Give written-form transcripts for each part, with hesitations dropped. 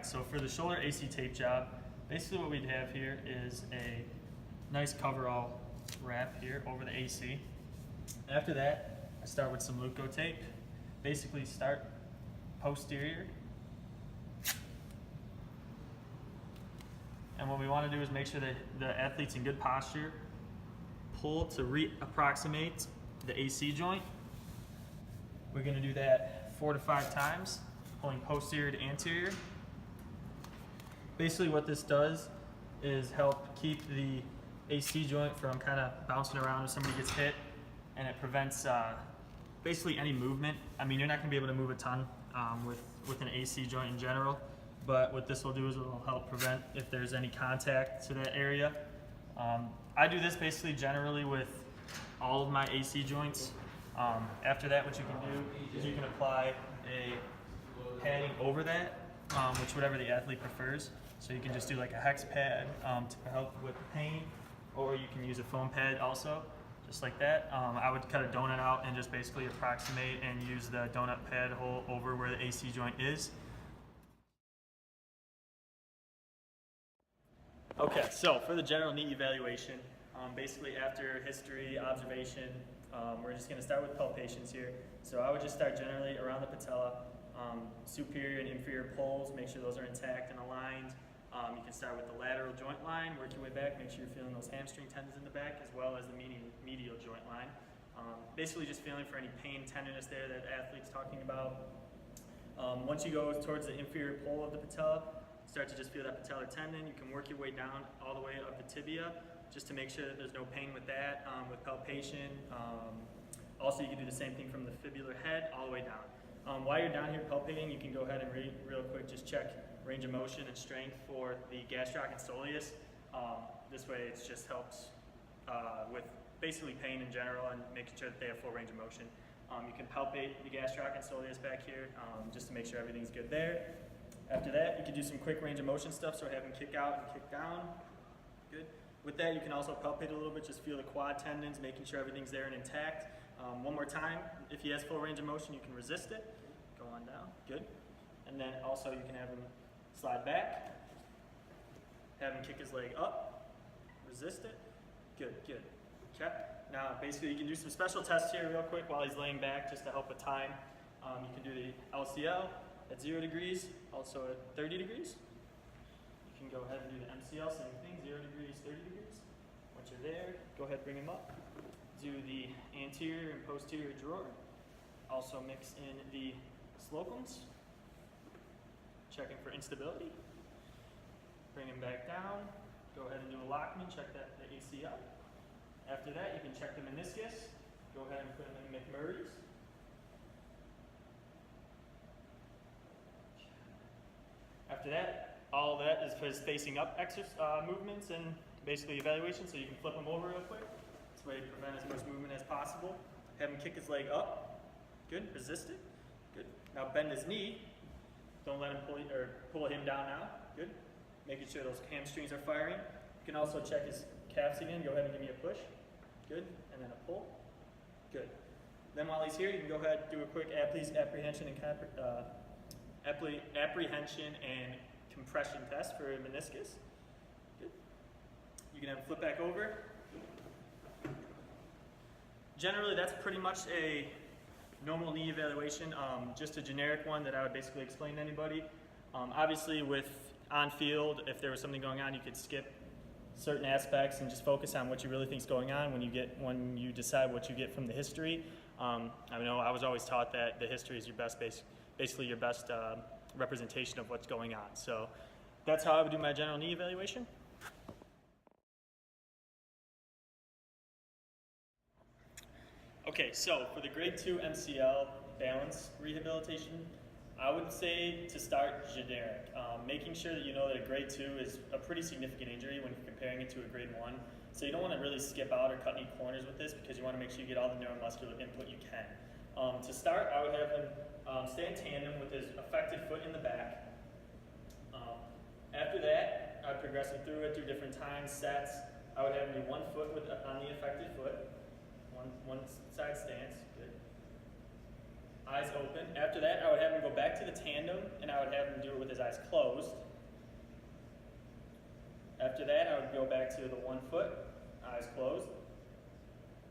Alright, so for the shoulder AC tape job, basically what we'd have here is a nice coverall wrap here over the AC. After that, I start with some Luco tape. Basically start posterior. And what we want to do is make sure that the athlete's in good posture. Pull to re-approximate the AC joint. We're going to do that 4 to 5 times, pulling posterior to anterior. Basically what this does is help keep the AC joint from kind of bouncing around if somebody gets hit, and it prevents basically any movement. I mean, you're not going to be able to move a ton with an AC joint in general, but what this will do is it will help prevent if there's any contact to that area. I do this basically generally with all of my AC joints. After that, what you can do is you can apply a padding over that, which whatever the athlete prefers. So you can just do like a hex pad to help with the pain, or you can use a foam pad also, just like that. I would cut a donut out and just basically approximate and use the donut pad hole over where the AC joint is. Okay, so for the general knee evaluation, basically after history, observation, we're just going to start with palpations here. So I would just start generally around the patella, superior and inferior poles, make sure those are intact and aligned. You can start with the lateral joint line, work your way back, make sure you're feeling those hamstring tendons in the back as well as the medial joint line. Basically just feeling for any pain, tenderness there that the athlete's talking about. Once you go towards the inferior pole of the patella, start to just feel that patellar tendon. You can work your way down all the way up the tibia just to make sure that there's no pain with that, with palpation. Also, you can do the same thing from the fibular head all the way down. While you're down here palpating, you can go ahead and real quick just check range of motion and strength for the gastroc and soleus. This way it just helps with basically pain in general and making sure that they have full range of motion. You can palpate the gastroc and soleus back here just to make sure everything's good there. After that, you can do some quick range of motion stuff, so have them kick out and kick down. Good. With that, you can also palpate a little bit, just feel the quad tendons, making sure everything's there and intact. One more time, if he has full range of motion, you can resist it. Go on down. Good. And then also you can have him slide back, have him kick his leg up, resist it. Good, good. Okay. Now, basically, you can do some special tests here real quick while he's laying back just to help with time. You can do the LCL at 0 degrees, also at 30 degrees. You can go ahead and do the MCL, same thing, 0 degrees, 30 degrees. Once you're there, go ahead, bring him up. Do the anterior and posterior drawer. Also mix in the slocums. Checking for instability. Bring him back down. Go ahead and do a Lockman, check that the ACL. After that, you can check the meniscus. Go ahead and put him in McMurray's. After that, all of that is for his facing up movements and basically evaluation, so you can flip him over real quick. This way to prevent as much movement as possible. Have him kick his leg up. Good, resist it. Good. Now bend his knee. Don't let him pull him down now. Good. Making sure those hamstrings are firing. You can also check his calves again. Go ahead and give me a push. Good. And then a pull. Good. Then while he's here, you can go ahead and do a quick apprehension and compression test for meniscus. Good. You can have him flip back over. Generally, that's pretty much a normal knee evaluation, just a generic one that I would basically explain to anybody. Obviously, with on field, if there was something going on, you could skip certain aspects and just focus on what you really think is going on when you decide what you get from the history. I know I was always taught that the history is your best basically your best representation of what's going on. So that's how I would do my general knee evaluation. Okay, so for the grade 2 MCL balance rehabilitation, I would say to start generic, making sure that you know that a grade 2 is a pretty significant injury when you're comparing it to a grade 1. So you don't want to really skip out or cut any corners with this because you want to make sure you get all the neuromuscular input you can. To start, I would have him stay in tandem with his affected foot in the back. After that, I'd progress him through it through different times, sets. I would have him do one foot on the affected foot, one side stance, good. eyes open. After that, I would have him go back to the tandem, and I would have him do it with his eyes closed. After that, I would go back to the 1 foot, eyes closed.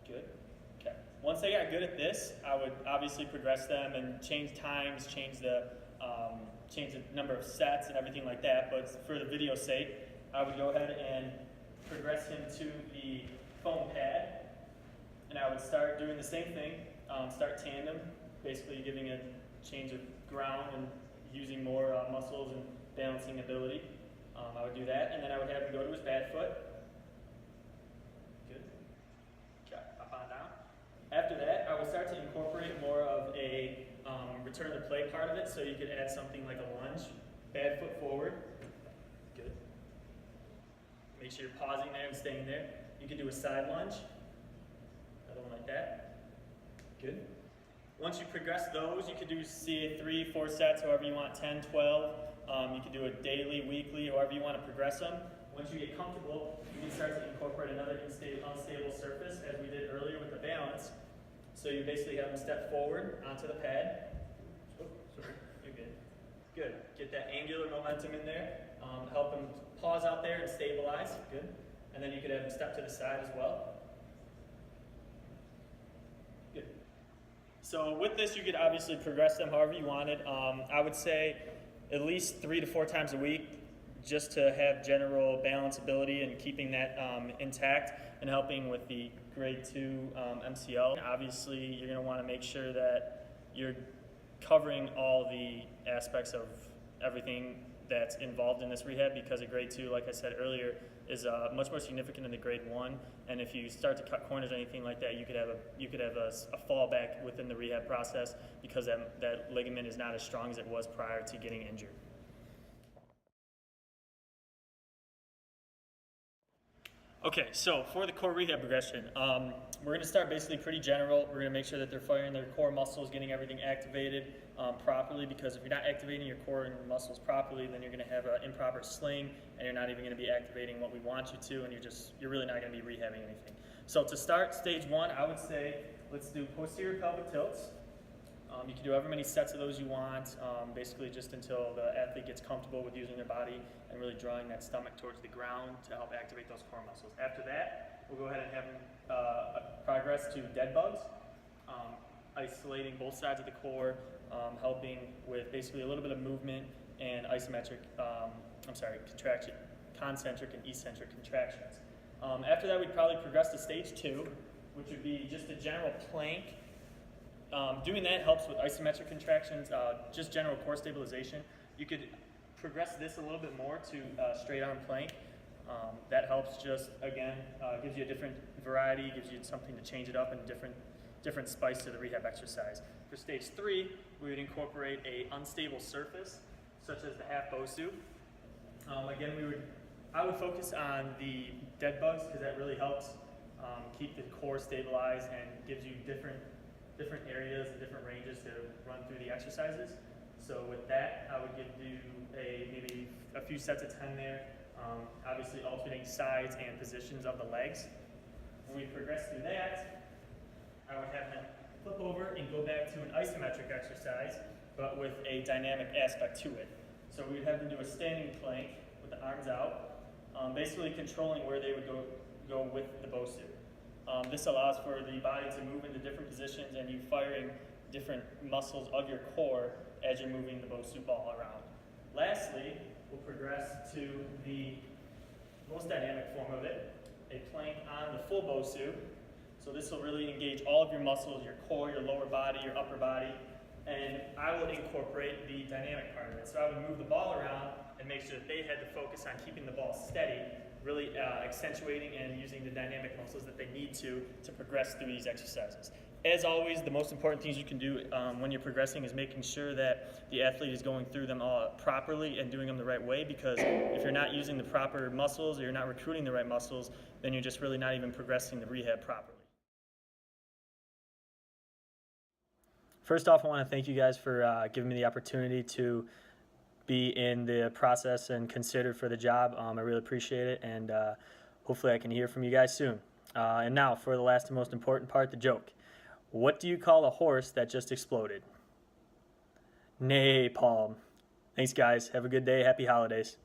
Good. Okay. Once they got good at this, I would obviously progress them and change times, change the number of sets and everything like that. But for the video's sake, I would go ahead and progress him to the foam pad, and I would start doing the same thing. Start tandem, basically giving a change of ground and using more muscles and balancing ability. I would do that, and then I would have him go to his bad foot. Good. Okay, up on down. After that, I would start to incorporate more of a return to play part of it, so you could add something like a lunge. Bad foot forward. Good. Make sure you're pausing there and staying there. You could do a side lunge. Another one like that. Good. Once you progress those, you could do, see 3, 4 sets, however you want, 10, 12. You can do it daily, weekly, however you want to progress them. Once you get comfortable, you can start to incorporate another unstable surface, as we did earlier with the balance. So you basically have them step forward onto the pad. Oh, sorry, you're good. Good. Get that angular momentum in there. Help them pause out there and stabilize. Good. And then you could have them step to the side as well. Good. So with this, you could obviously progress them however you wanted. I would say at least 3 to 4 times a week, just to have general balance ability and keeping that intact and helping with the grade 2 MCL. Obviously, you're going to want to make sure that you're covering all the aspects of everything that's involved in this rehab, because a grade 2, like I said earlier, is much more significant than the grade 1. And if you start to cut corners or anything like that, you could have a fallback within the rehab process, because that ligament is not as strong as it was prior to getting injured. Okay, so for the core rehab progression, we're going to start basically pretty general. We're going to make sure that they're firing their core muscles, getting everything activated properly, because if you're not activating your core and muscles properly, then you're going to have an improper sling, and you're not even going to be activating what we want you to, and you're really not going to be rehabbing anything. So to start stage 1, I would say let's do posterior pelvic tilts. You can do however many sets of those you want, basically just until the athlete gets comfortable with using their body and really drawing that stomach towards the ground to help activate those core muscles. After that, we'll go ahead and have them progress to dead bugs, isolating both sides of the core, helping with basically a little bit of movement and concentric and eccentric contractions. After that, we'd probably progress to stage 2, which would be just a general plank. Doing that helps with isometric contractions, just general core stabilization. You could progress this a little bit more to straight arm plank. That helps just, again, gives you a different variety, gives you something to change it up and different spice to the rehab exercise. For stage 3, we would incorporate a unstable surface, such as the half Bosu. Again, I would focus on the dead bugs, because that really helps keep the core stabilized and gives you different areas and different ranges to run through the exercises. So with that, I would do maybe a few sets of 10 there, obviously alternating sides and positions of the legs. When we progress through that, I would have them flip over and go back to an isometric exercise, but with a dynamic aspect to it. So we'd have them do a standing plank with the arms out, basically controlling where they would go with the Bosu. This allows for the body to move into different positions, and you firing different muscles of your core as you're moving the Bosu ball around. Lastly, we'll progress to the most dynamic form of it, a plank on the full Bosu. So this will really engage all of your muscles, your core, your lower body, your upper body, and I will incorporate the dynamic part of it. So I would move the ball around and make sure that they had to focus on keeping the ball steady, really accentuating and using the dynamic muscles that they need to progress through these exercises. As always, the most important things you can do when you're progressing is making sure that the athlete is going through them all properly and doing them the right way, because if you're not using the proper muscles or you're not recruiting the right muscles, then you're just really not even progressing the rehab properly. First off, I want to thank you guys for giving me the opportunity to be in the process and considered for the job. I really appreciate it, and hopefully I can hear from you guys soon. And now for the last and most important part, the joke. What do you call a horse that just exploded? Napalm. Thanks, guys. Have a good day. Happy holidays.